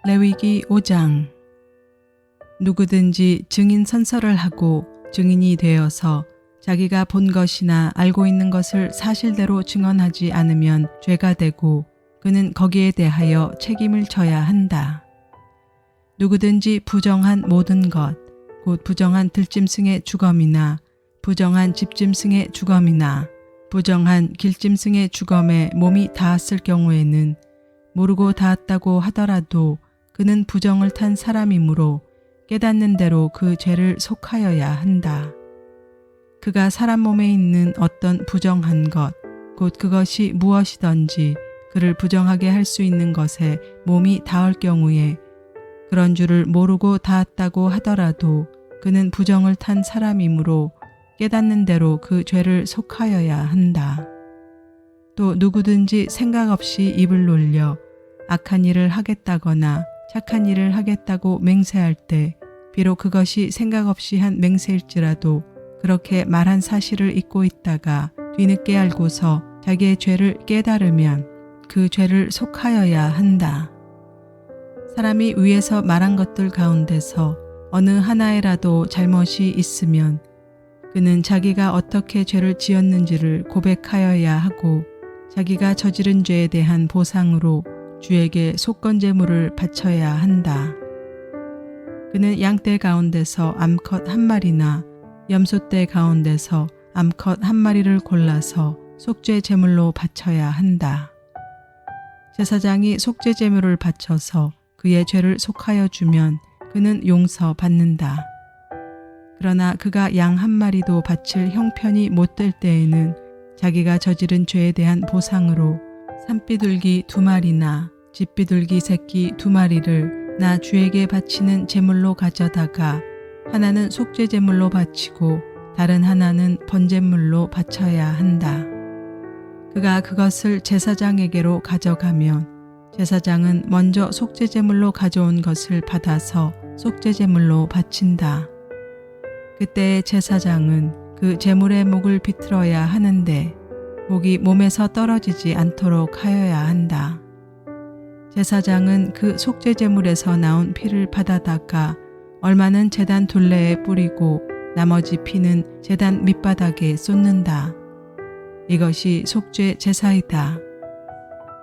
레위기 5장. 누구든지 증인 선서를 하고 증인이 되어서 자기가 본 것이나 알고 있는 것을 사실대로 증언하지 않으면 죄가 되고 그는 거기에 대하여 책임을 져야 한다. 누구든지 부정한 모든 것, 곧 부정한 들짐승의 주검이나 부정한 집짐승의 주검이나 부정한 길짐승의 주검에 몸이 닿았을 경우에는 모르고 닿았다고 하더라도 그는 부정을 탄 사람이므로 깨닫는 대로 그 죄를 속하여야 한다. 그가 사람 몸에 있는 어떤 부정한 것, 곧 그것이 무엇이든지 그를 부정하게 할 수 있는 것에 몸이 닿을 경우에 그런 줄을 모르고 닿았다고 하더라도 그는 부정을 탄 사람이므로 깨닫는 대로 그 죄를 속하여야 한다. 또 누구든지 생각 없이 입을 놀려 악한 일을 하겠다거나 착한 일을 하겠다고 맹세할 때 비록 그것이 생각 없이 한 맹세일지라도 그렇게 말한 사실을 잊고 있다가 뒤늦게 알고서 자기의 죄를 깨달으면 그 죄를 속하여야 한다. 사람이 위에서 말한 것들 가운데서 어느 하나에라도 잘못이 있으면 그는 자기가 어떻게 죄를 지었는지를 고백하여야 하고 자기가 저지른 죄에 대한 보상으로 주에게 속건제물을 바쳐야 한다. 그는 양떼 가운데서 암컷 한 마리나 염소떼 가운데서 암컷 한 마리를 골라서 속죄 제물로 바쳐야 한다. 제사장이 속죄 제물을 바쳐서 그의 죄를 속하여 주면 그는 용서받는다. 그러나 그가 양 한 마리도 바칠 형편이 못 될 때에는 자기가 저지른 죄에 대한 보상으로 산비둘기 2마리나 집비둘기 새끼 2마리를 나 주에게 바치는 제물로 가져다가 하나는 속죄 제물로 바치고 다른 하나는 번제물로 바쳐야 한다. 그가 그것을 제사장에게로 가져가면 제사장은 먼저 속죄 제물로 가져온 것을 받아서 속죄 제물로 바친다. 그때 제사장은 그 제물의 목을 비틀어야 하는데 목이 몸에서 떨어지지 않도록 하여야 한다. 제사장은 그 속죄 제물에서 나온 피를 받아다가 얼마는 제단 둘레에 뿌리고 나머지 피는 제단 밑바닥에 쏟는다. 이것이 속죄 제사이다.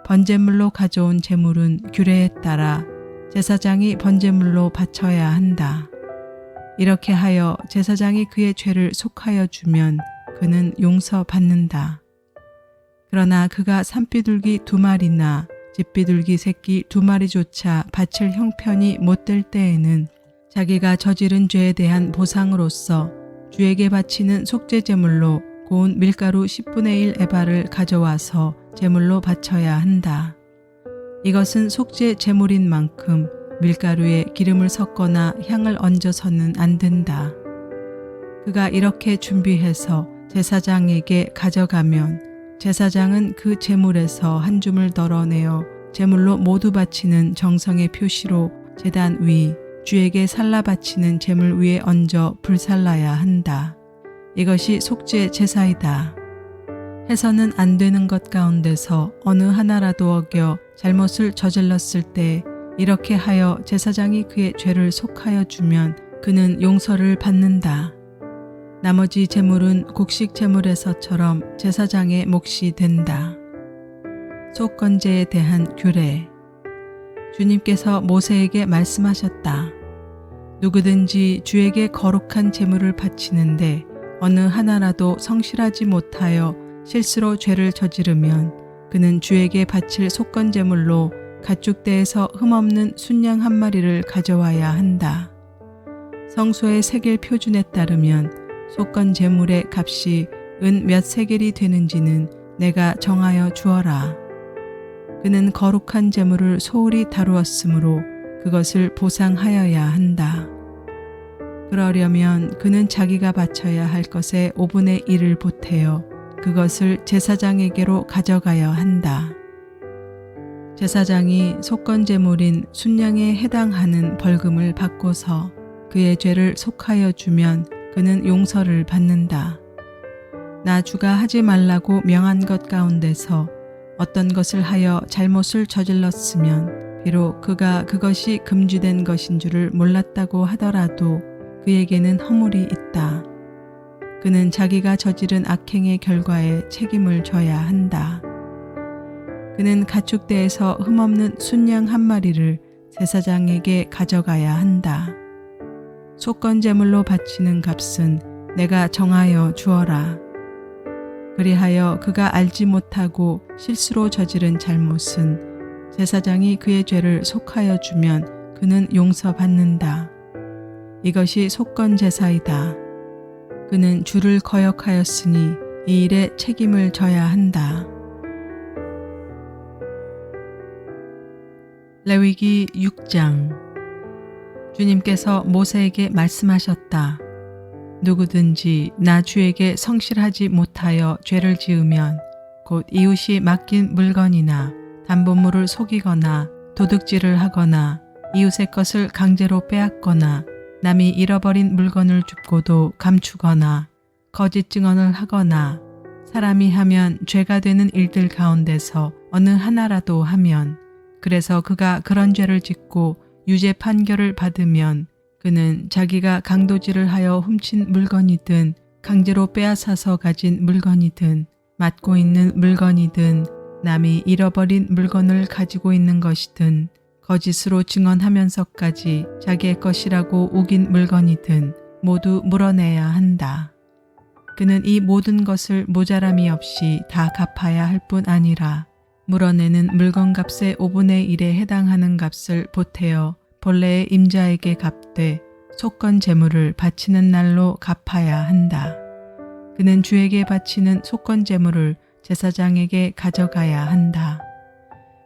번제물로 가져온 제물은 규례에 따라 제사장이 번제물로 바쳐야 한다. 이렇게 하여 제사장이 그의 죄를 속하여 주면 그는 용서받는다. 그러나 그가 산비둘기 2마리나 집비둘기 새끼 2마리조차 바칠 형편이 못 될 때에는 자기가 저지른 죄에 대한 보상으로서 주에게 바치는 속죄 제물로 고운 밀가루 10분의 1 에바를 가져와서 제물로 바쳐야 한다. 이것은 속죄 제물인 만큼 밀가루에 기름을 섞거나 향을 얹어서는 안 된다. 그가 이렇게 준비해서 제사장에게 가져가면 제사장은 그 제물에서 한 줌을 덜어내어 제물로 모두 바치는 정성의 표시로 제단 위 주에게 살라 바치는 제물 위에 얹어 불살라야 한다. 이것이 속죄 제사이다. 해서는 안 되는 것 가운데서 어느 하나라도 어겨 잘못을 저질렀을 때 이렇게 하여 제사장이 그의 죄를 속하여 주면 그는 용서를 받는다. 나머지 제물은 곡식 제물에서처럼 제사장의 몫이 된다. 속건제에 대한 규례. 주님께서 모세에게 말씀하셨다. 누구든지 주에게 거룩한 제물을 바치는데 어느 하나라도 성실하지 못하여 실수로 죄를 저지르면 그는 주에게 바칠 속건제물로 가축대에서 흠없는 순양 한 마리를 가져와야 한다. 성소의 세겔 표준에 따르면 속건 제물의 값이 은 몇 세겔이 되는지는 내가 정하여 주어라. 그는 거룩한 제물을 소홀히 다루었으므로 그것을 보상하여야 한다. 그러려면 그는 자기가 바쳐야 할 것의 5분의 1을 보태어 그것을 제사장에게로 가져가야 한다. 제사장이 속건 제물인 순양에 해당하는 벌금을 받고서 그의 죄를 속하여 주면 그는 용서를 받는다. 나 주가 하지 말라고 명한 것 가운데서 어떤 것을 하여 잘못을 저질렀으면 비록 그가 그것이 금지된 것인 줄을 몰랐다고 하더라도 그에게는 허물이 있다. 그는 자기가 저지른 악행의 결과에 책임을 져야 한다. 그는 가축대에서 흠없는 순양 한 마리를 제사장에게 가져가야 한다. 속건 제물로 바치는 값은 내가 정하여 주어라. 그리하여 그가 알지 못하고 실수로 저지른 잘못은 제사장이 그의 죄를 속하여 주면 그는 용서받는다. 이것이 속건 제사이다. 그는 주를 거역하였으니 이 일에 책임을 져야 한다. 레위기 6장. 주님께서 모세에게 말씀하셨다. 누구든지 나 주에게 성실하지 못하여 죄를 지으면 곧 이웃이 맡긴 물건이나 담보물을 속이거나 도둑질을 하거나 이웃의 것을 강제로 빼앗거나 남이 잃어버린 물건을 줍고도 감추거나 거짓 증언을 하거나 사람이 하면 죄가 되는 일들 가운데서 어느 하나라도 하면 그래서 그가 그런 죄를 짓고 유죄 판결을 받으면 그는 자기가 강도질을 하여 훔친 물건이든 강제로 빼앗아서 가진 물건이든 맡고 있는 물건이든 남이 잃어버린 물건을 가지고 있는 것이든 거짓으로 증언하면서까지 자기의 것이라고 우긴 물건이든 모두 물어내야 한다. 그는 이 모든 것을 모자람이 없이 다 갚아야 할 뿐 아니라 물어내는 물건값의 5분의 1에 해당하는 값을 보태어 본래의 임자에게 갚되 속건 제물을 바치는 날로 갚아야 한다. 그는 주에게 바치는 속건 제물을 제사장에게 가져가야 한다.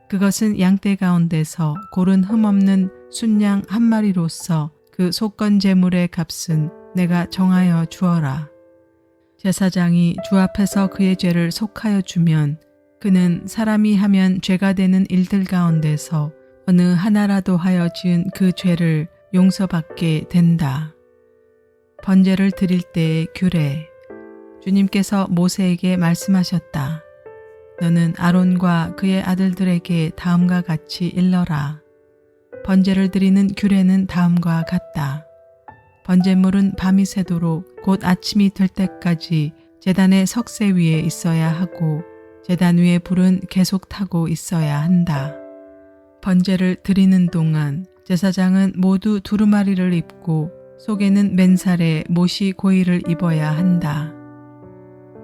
그것은 양떼 가운데서 고른 흠없는 순양 한 마리로서 그 속건 제물의 값은 내가 정하여 주어라. 제사장이 주 앞에서 그의 죄를 속하여 주면 그는 사람이 하면 죄가 되는 일들 가운데서 어느 하나라도 하여 지은 그 죄를 용서받게 된다. 번제를 드릴 때의 규례. 주님께서 모세에게 말씀하셨다. 너는 아론과 그의 아들들에게 다음과 같이 일러라. 번제를 드리는 규례는 다음과 같다. 번제물은 밤이 새도록 곧 아침이 될 때까지 제단의 석쇠 위에 있어야 하고 제단 위에 불은 계속 타고 있어야 한다. 번제를 드리는 동안 제사장은 모두 두루마리를 입고 속에는 맨살에 못이 고이를 입어야 한다.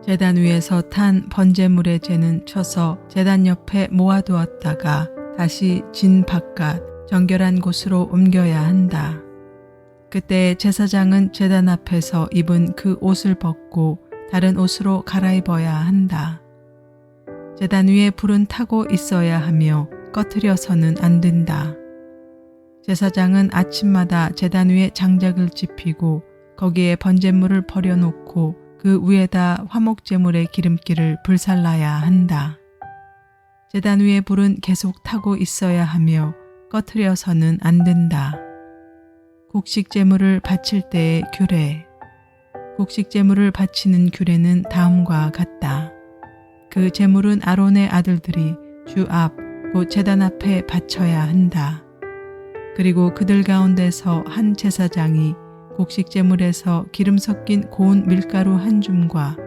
제단 위에서 탄 번제물의 재는 쳐서 제단 옆에 모아두었다가 다시 진 바깥 정결한 곳으로 옮겨야 한다. 그때 제사장은 제단 앞에서 입은 그 옷을 벗고 다른 옷으로 갈아입어야 한다. 제단 위에 불은 타고 있어야 하며 꺼트려서는 안 된다. 제사장은 아침마다 제단 위에 장작을 지피고 거기에 번제물을 버려놓고 그 위에다 화목제물의 기름기를 불살라야 한다. 제단 위에 불은 계속 타고 있어야 하며 꺼트려서는 안 된다. 곡식제물을 바칠 때의 규례. 곡식제물을 바치는 규례는 다음과 같다. 그 제물은 아론의 아들들이 주 앞, 곧 제단 앞에 바쳐야 한다. 그리고 그들 가운데서 한 제사장이 곡식제물에서 기름 섞인 고운 밀가루 한 줌과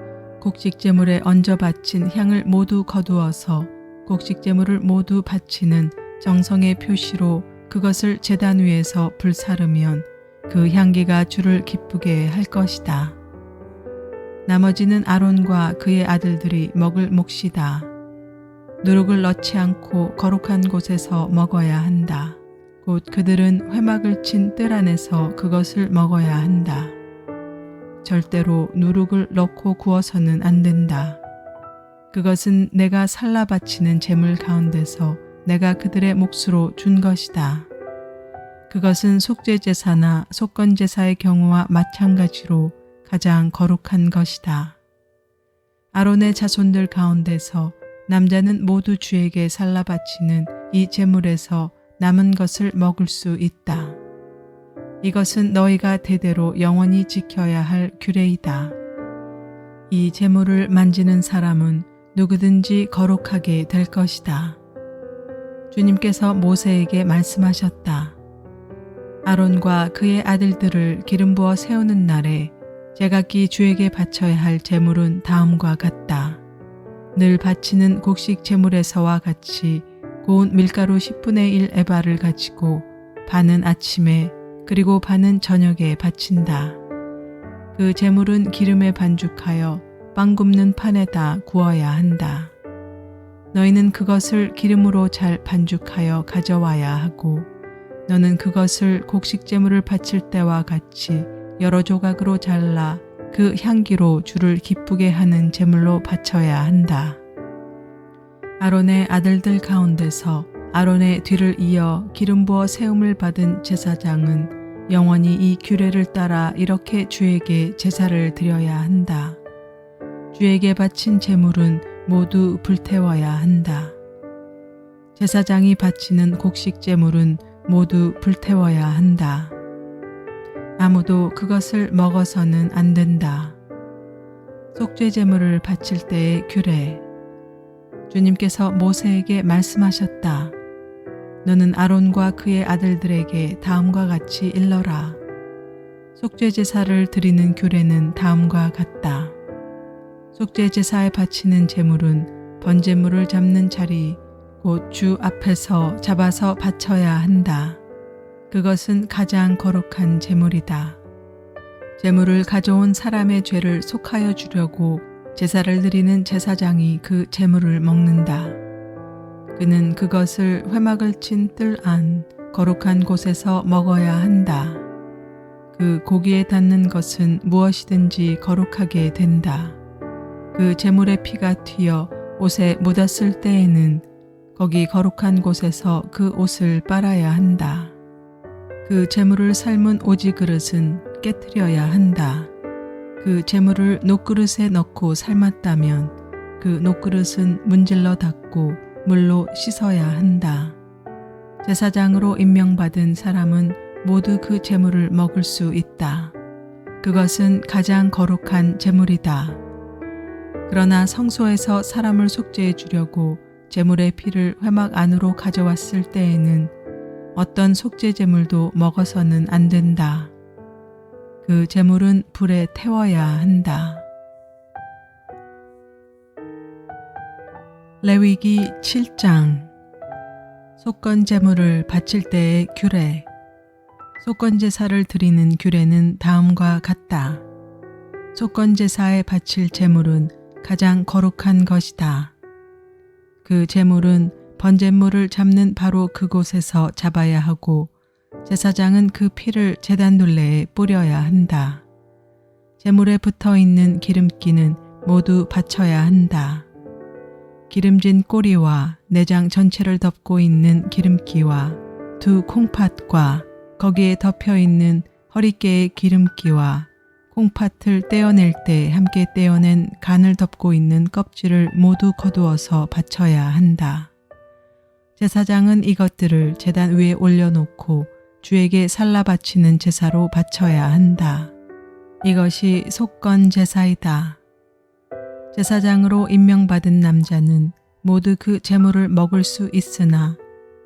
곡식제물에 얹어 바친 향을 모두 거두어서 곡식제물을 모두 바치는 정성의 표시로 그것을 제단 위에서 불사르면 그 향기가 주를 기쁘게 할 것이다. 나머지는 아론과 그의 아들들이 먹을 몫이다. 누룩을 넣지 않고 거룩한 곳에서 먹어야 한다. 곧 그들은 회막을 친 뜰 안에서 그것을 먹어야 한다. 절대로 누룩을 넣고 구워서는 안 된다. 그것은 내가 살라 바치는 제물 가운데서 내가 그들의 몫으로 준 것이다. 그것은 속죄제사나 속건제사의 경우와 마찬가지로 가장 거룩한 것이다. 아론의 자손들 가운데서 남자는 모두 주에게 살라 바치는 이 제물에서 남은 것을 먹을 수 있다. 이것은 너희가 대대로 영원히 지켜야 할 규례이다. 이 제물을 만지는 사람은 누구든지 거룩하게 될 것이다. 주님께서 모세에게 말씀하셨다. 아론과 그의 아들들을 기름 부어 세우는 날에 제각기 주에게 바쳐야 할 제물은 다음과 같다. 늘 바치는 곡식 제물에서와 같이 고운 밀가루 10분의 1 에바를 가지고 반은 아침에 그리고 반은 저녁에 바친다. 그 제물은 기름에 반죽하여 빵 굽는 판에다 구워야 한다. 너희는 그것을 기름으로 잘 반죽하여 가져와야 하고 너는 그것을 곡식 제물을 바칠 때와 같이 여러 조각으로 잘라 그 향기로 주를 기쁘게 하는 제물로 바쳐야 한다. 아론의 아들들 가운데서 아론의 뒤를 이어 기름 부어 세움을 받은 제사장은 영원히 이 규례를 따라 이렇게 주에게 제사를 드려야 한다. 주에게 바친 제물은 모두 불태워야 한다. 제사장이 바치는 곡식 제물은 모두 불태워야 한다. 아무도 그것을 먹어서는 안 된다. 속죄 제물을 바칠 때의 규례. 주님께서 모세에게 말씀하셨다. 너는 아론과 그의 아들들에게 다음과 같이 일러라. 속죄 제사를 드리는 규례는 다음과 같다. 속죄 제사에 바치는 제물은 번제물을 잡는 자리 곧 주 앞에서 잡아서 바쳐야 한다. 그것은 가장 거룩한 제물이다. 제물을 가져온 사람의 죄를 속하여 주려고 제사를 드리는 제사장이 그 제물을 먹는다. 그는 그것을 회막을 친 뜰 안 거룩한 곳에서 먹어야 한다. 그 고기에 닿는 것은 무엇이든지 거룩하게 된다. 그 제물의 피가 튀어 옷에 묻었을 때에는 거기 거룩한 곳에서 그 옷을 빨아야 한다. 그 제물을 삶은 오지 그릇은 깨트려야 한다. 그 제물을 녹그릇에 넣고 삶았다면 그 녹그릇은 문질러 닦고 물로 씻어야 한다. 제사장으로 임명받은 사람은 모두 그 제물을 먹을 수 있다. 그것은 가장 거룩한 제물이다. 그러나 성소에서 사람을 속죄해 주려고 제물의 피를 회막 안으로 가져왔을 때에는 어떤 속죄 제물도 먹어서는 안 된다. 그 제물은 불에 태워야 한다. 레위기 7장. 속건 제물을 바칠 때의 규례. 속건 제사를 드리는 규례는 다음과 같다. 속건 제사에 바칠 제물은 가장 거룩한 것이다. 그 제물은 번제물을 잡는 바로 그곳에서 잡아야 하고 제사장은 그 피를 제단 둘레에 뿌려야 한다. 제물에 붙어 있는 기름기는 모두 바쳐야 한다. 기름진 꼬리와 내장 전체를 덮고 있는 기름기와 두 콩팥과 거기에 덮여 있는 허리깨의 기름기와 콩팥을 떼어낼 때 함께 떼어낸 간을 덮고 있는 껍질을 모두 거두어서 바쳐야 한다. 제사장은 이것들을 제단 위에 올려놓고 주에게 살라 바치는 제사로 바쳐야 한다. 이것이 속건 제사이다. 제사장으로 임명받은 남자는 모두 그 제물을 먹을 수 있으나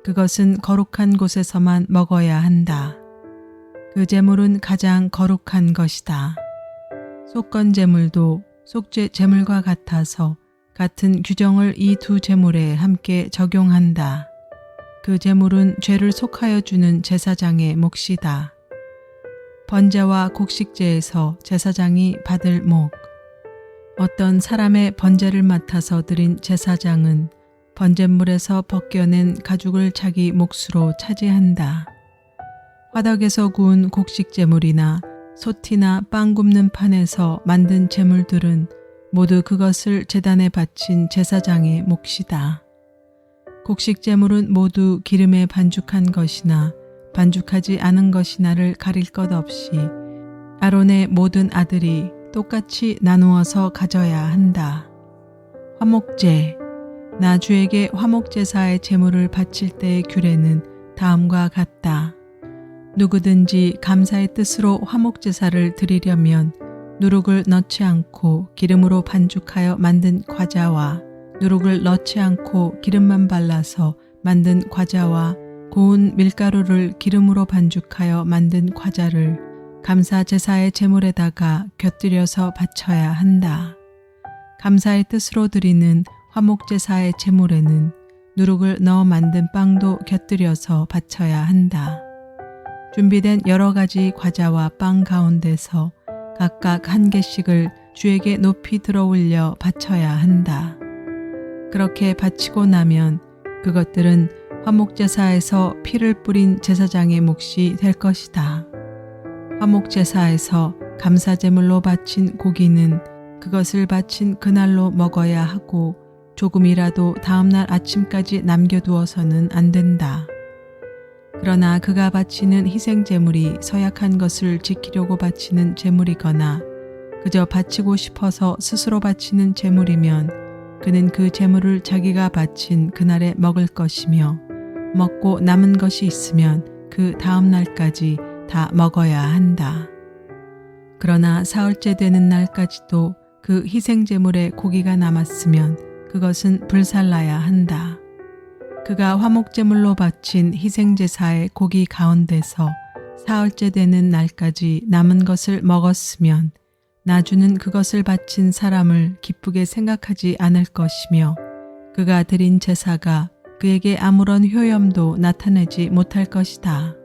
그것은 거룩한 곳에서만 먹어야 한다. 그 제물은 가장 거룩한 것이다. 속건 제물도 속죄 제물과 같아서 같은 규정을 이 두 제물에 함께 적용한다. 그 제물은 죄를 속하여 주는 제사장의 몫이다. 번제와 곡식제에서 제사장이 받을 목. 어떤 사람의 번제를 맡아서 드린 제사장은 번제물에서 벗겨낸 가죽을 자기 몫으로 차지한다. 화덕에서 구운 곡식제물이나 솥이나 빵 굽는 판에서 만든 제물들은 모두 그것을 제단에 바친 제사장의 몫이다. 곡식제물은 모두 기름에 반죽한 것이나 반죽하지 않은 것이나를 가릴 것 없이 아론의 모든 아들이 똑같이 나누어서 가져야 한다. 화목제. 나 주에게 화목제사의 제물을 바칠 때의 규례는 다음과 같다. 누구든지 감사의 뜻으로 화목제사를 드리려면 누룩을 넣지 않고 기름으로 반죽하여 만든 과자와 누룩을 넣지 않고 기름만 발라서 만든 과자와 고운 밀가루를 기름으로 반죽하여 만든 과자를 감사 제사의 제물에다가 곁들여서 바쳐야 한다. 감사의 뜻으로 드리는 화목 제사의 제물에는 누룩을 넣어 만든 빵도 곁들여서 바쳐야 한다. 준비된 여러 가지 과자와 빵 가운데서 각각 한 개씩을 주에게 높이 들어 올려 바쳐야 한다. 그렇게 바치고 나면 그것들은 화목제사에서 피를 뿌린 제사장의 몫이 될 것이다. 화목제사에서 감사제물로 바친 고기는 그것을 바친 그날로 먹어야 하고 조금이라도 다음날 아침까지 남겨두어서는 안 된다. 그러나 그가 바치는 희생제물이 서약한 것을 지키려고 바치는 제물이거나 그저 바치고 싶어서 스스로 바치는 제물이면 그는 그 제물을 자기가 바친 그날에 먹을 것이며 먹고 남은 것이 있으면 그 다음 날까지 다 먹어야 한다. 그러나 사흘째 되는 날까지도 그 희생제물에 고기가 남았으면 그것은 불살라야 한다. 그가 화목제물로 바친 희생제사의 고기 가운데서 사흘째 되는 날까지 남은 것을 먹었으면 나주는 그것을 바친 사람을 기쁘게 생각하지 않을 것이며 그가 드린 제사가 그에게 아무런 효염도 나타내지 못할 것이다.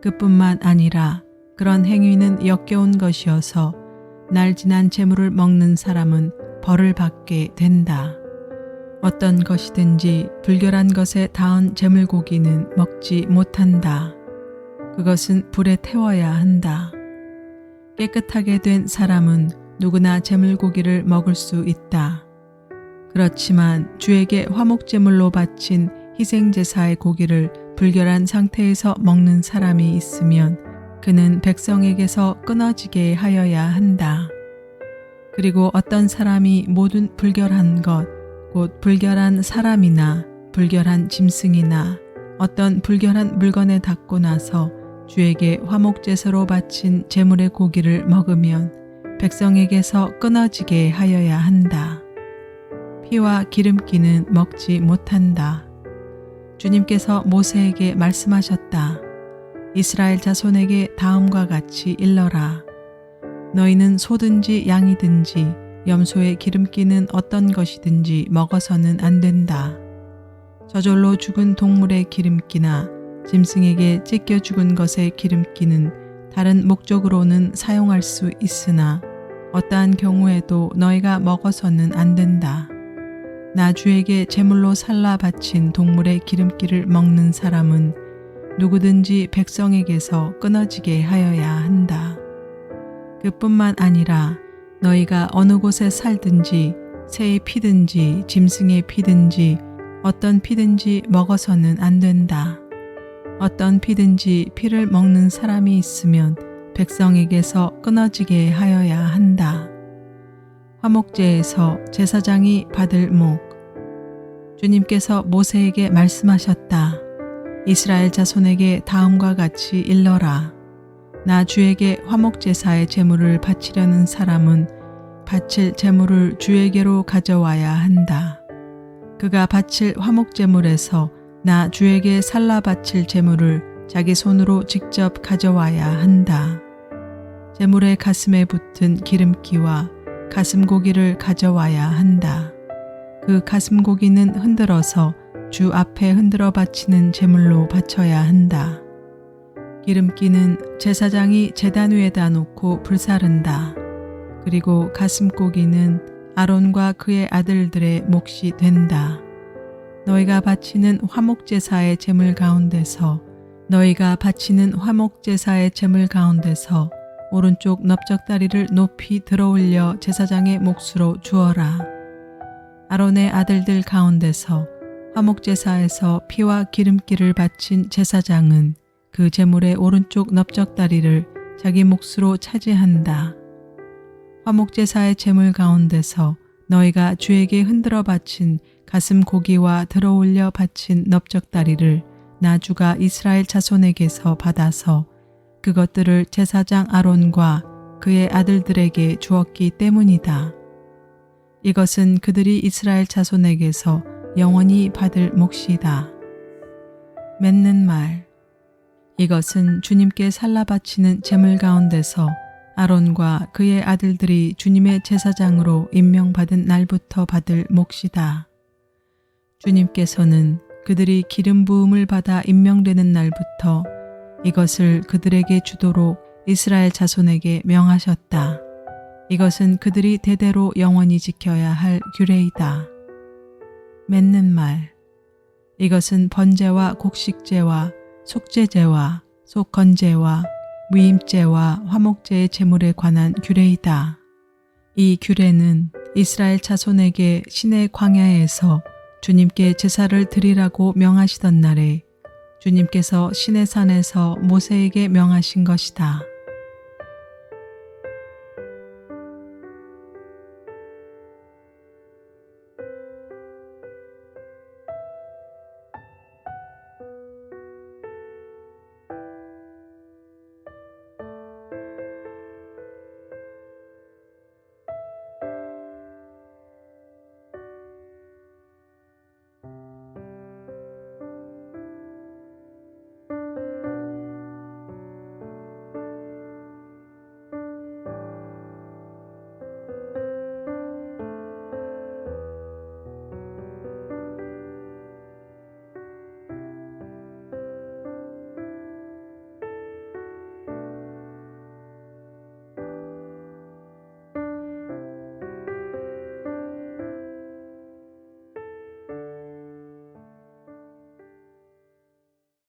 그뿐만 아니라 그런 행위는 역겨운 것이어서 날 지난 제물을 먹는 사람은 벌을 받게 된다. 어떤 것이든지 불결한 것에 닿은 제물고기는 먹지 못한다. 그것은 불에 태워야 한다. 깨끗하게 된 사람은 누구나 제물고기를 먹을 수 있다. 그렇지만 주에게 화목제물로 바친 희생제사의 고기를 불결한 상태에서 먹는 사람이 있으면 그는 백성에게서 끊어지게 하여야 한다. 그리고 어떤 사람이 모든 불결한 것, 곧 불결한 사람이나 불결한 짐승이나 어떤 불결한 물건에 닿고 나서 주에게 화목제사로 바친 제물의 고기를 먹으면 백성에게서 끊어지게 하여야 한다. 피와 기름기는 먹지 못한다. 주님께서 모세에게 말씀하셨다. 이스라엘 자손에게 다음과 같이 일러라. 너희는 소든지 양이든지 염소의 기름기는 어떤 것이든지 먹어서는 안 된다. 저절로 죽은 동물의 기름기나 짐승에게 찢겨 죽은 것의 기름기는 다른 목적으로는 사용할 수 있으나 어떠한 경우에도 너희가 먹어서는 안 된다. 나 주에게 제물로 살라 바친 동물의 기름기를 먹는 사람은 누구든지 백성에게서 끊어지게 하여야 한다. 그뿐만 아니라 너희가 어느 곳에 살든지 새의 피든지 짐승의 피든지 어떤 피든지 먹어서는 안 된다. 어떤 피든지 피를 먹는 사람이 있으면 백성에게서 끊어지게 하여야 한다. 화목제에서 제사장이 받을 목. 주님께서 모세에게 말씀하셨다. 이스라엘 자손에게 다음과 같이 일러라. 나 주에게 화목제사의 제물을 바치려는 사람은 바칠 제물을 주에게로 가져와야 한다. 그가 바칠 화목제물에서 나 주에게 살라 바칠 제물을 자기 손으로 직접 가져와야 한다. 제물의 가슴에 붙은 기름기와 가슴고기를 가져와야 한다. 그 가슴고기는 흔들어서 주 앞에 흔들어 바치는 제물로 바쳐야 한다. 기름기는 제사장이 제단 위에다 놓고 불사른다. 그리고 가슴고기는 아론과 그의 아들들의 몫이 된다. 너희가 바치는 화목제사의 제물 가운데서 오른쪽 넓적다리를 높이 들어올려 제사장의 몫으로 주어라. 아론의 아들들 가운데서 화목제사에서 피와 기름기를 바친 제사장은 그 제물의 오른쪽 넓적다리를 자기 몫으로 차지한다. 화목제사의 제물 가운데서 너희가 주에게 흔들어 바친 가슴 고기와 들어올려 바친 넓적다리를 나주가 이스라엘 자손에게서 받아서 그것들을 제사장 아론과 그의 아들들에게 주었기 때문이다. 이것은 그들이 이스라엘 자손에게서 영원히 받을 몫이다. 맺는 말. 이것은 주님께 살라 바치는 제물 가운데서 아론과 그의 아들들이 주님의 제사장으로 임명받은 날부터 받을 몫이다. 주님께서는 그들이 기름 부음을 받아 임명되는 날부터 이것을 그들에게 주도록 이스라엘 자손에게 명하셨다. 이것은 그들이 대대로 영원히 지켜야 할 규례이다. 맺는 말. 이것은 번제와 곡식제와 속죄제와 속건제와 무임제와 화목제의 제물에 관한 규례이다. 이 규례는 이스라엘 자손에게 시내 광야에서 주님께 제사를 드리라고 명하시던 날에 주님께서 시내산에서 모세에게 명하신 것이다.